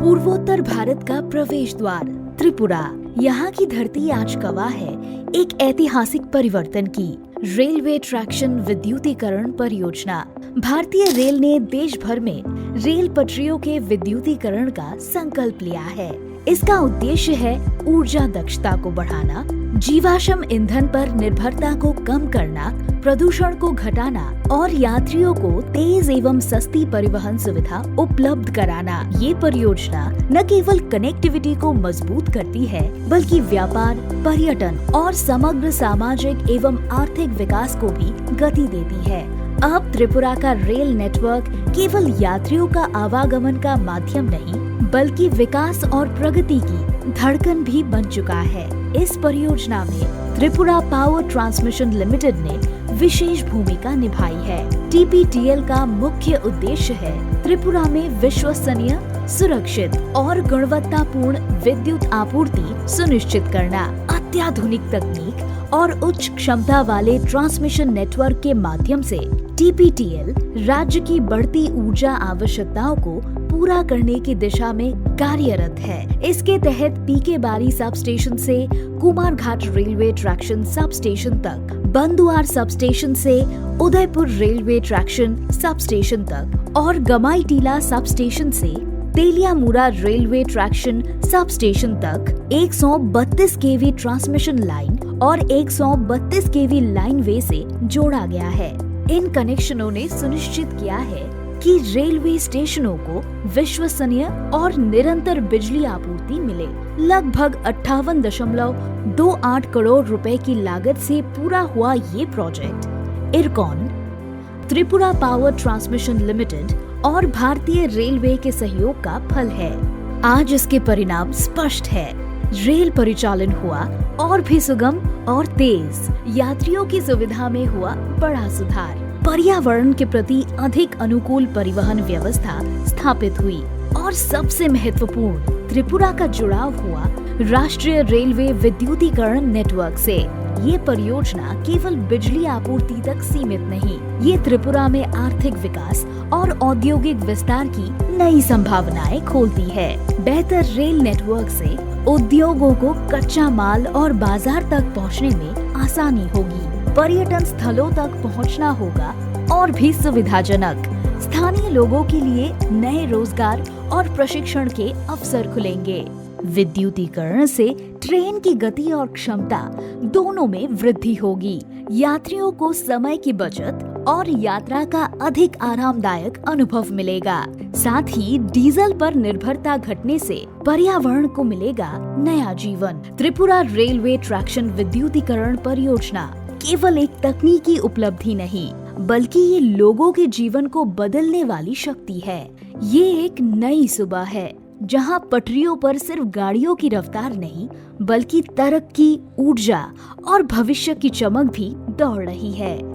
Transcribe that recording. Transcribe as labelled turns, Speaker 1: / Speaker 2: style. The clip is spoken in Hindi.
Speaker 1: पूर्वोत्तर भारत का प्रवेश द्वार त्रिपुरा। यहाँ की धरती आज गवाह है एक ऐतिहासिक परिवर्तन की। रेलवे ट्रैक्शन विद्युतीकरण परियोजना। भारतीय रेल ने देश भर में रेल पटरियों के विद्युतीकरण का संकल्प लिया है। इसका उद्देश्य है ऊर्जा दक्षता को बढ़ाना, जीवाश्म ईंधन पर निर्भरता को कम करना, प्रदूषण को घटाना और यात्रियों को तेज एवं सस्ती परिवहन सुविधा उपलब्ध कराना। ये परियोजना न केवल कनेक्टिविटी को मजबूत करती है, बल्कि व्यापार, पर्यटन और समग्र सामाजिक एवं आर्थिक विकास को भी गति देती है। अब त्रिपुरा का रेल नेटवर्क केवल यात्रियों का आवागमन का माध्यम नहीं, बल्कि विकास और प्रगति की धड़कन भी बन चुका है। इस परियोजना में त्रिपुरा पावर ट्रांसमिशन लिमिटेड ने विशेष भूमिका निभाई है। टीपीटीएल का मुख्य उद्देश्य है त्रिपुरा में विश्वसनीय, सुरक्षित और गुणवत्तापूर्ण विद्युत आपूर्ति सुनिश्चित करना। अत्याधुनिक तकनीक और उच्च क्षमता वाले ट्रांसमिशन नेटवर्क के माध्यम से टीपीटीएल राज्य की बढ़ती ऊर्जा आवश्यकताओं को पूरा करने की दिशा में कार्यरत है। इसके तहत पीके बारी सब स्टेशन से Kumarghat railway traction sub station तक, बंदुआर सब स्टेशन से Udaipur railway traction sub station तक और गमाईटीला सब स्टेशन से Teliamura railway traction sub station तक 132 केवी ट्रांसमिशन लाइन और 132 केवी लाइन वे से जोड़ा गया है। इन कनेक्शनों ने सुनिश्चित किया है कि रेलवे स्टेशनों को विश्वसनीय और निरंतर बिजली आपूर्ति मिले। लगभग 58.28 करोड़ रुपए की लागत से पूरा हुआ ये project IRCON, Tripura power transmission limited और भारतीय रेलवे के सहयोग का फल है। आज इसके परिणाम स्पष्ट है। रेल परिचालन हुआ और भी सुगम और तेज, यात्रियों की सुविधा में हुआ बड़ा सुधार, पर्यावरण के प्रति अधिक अनुकूल परिवहन व्यवस्था स्थापित हुई और सबसे महत्वपूर्ण, त्रिपुरा का जुड़ाव हुआ राष्ट्रीय रेलवे विद्युतीकरण नेटवर्क से। ये परियोजना केवल बिजली आपूर्ति तक सीमित नहीं, ये त्रिपुरा में आर्थिक विकास और औद्योगिक विस्तार की नई संभावनाएं खोलती है। बेहतर रेल नेटवर्क से उद्योगों को कच्चा माल और बाजार तक पहुंचने में आसानी होगी, पर्यटन स्थलों तक पहुंचना होगा और भी सुविधाजनक। स्थानीय लोगों के लिए नए रोजगार और प्रशिक्षण के अवसर खुलेंगे। विद्युतीकरण से ट्रेन की गति और क्षमता दोनों में वृद्धि होगी, यात्रियों को समय की बचत और यात्रा का अधिक आरामदायक अनुभव मिलेगा। साथ ही डीजल पर निर्भरता घटने से पर्यावरण को मिलेगा नया जीवन। त्रिपुरा रेलवे ट्रैक्शन विद्युतीकरण परियोजना केवल एक तकनीकी उपलब्धि नहीं, बल्कि ये लोगों के जीवन को बदलने वाली शक्ति है। ये एक नई सुबह है, जहां पटरियों पर सिर्फ गाड़ियों की रफ्तार नहीं, बल्कि तरक्की, ऊर्जा और भविष्य की चमक भी दौड़ रही है।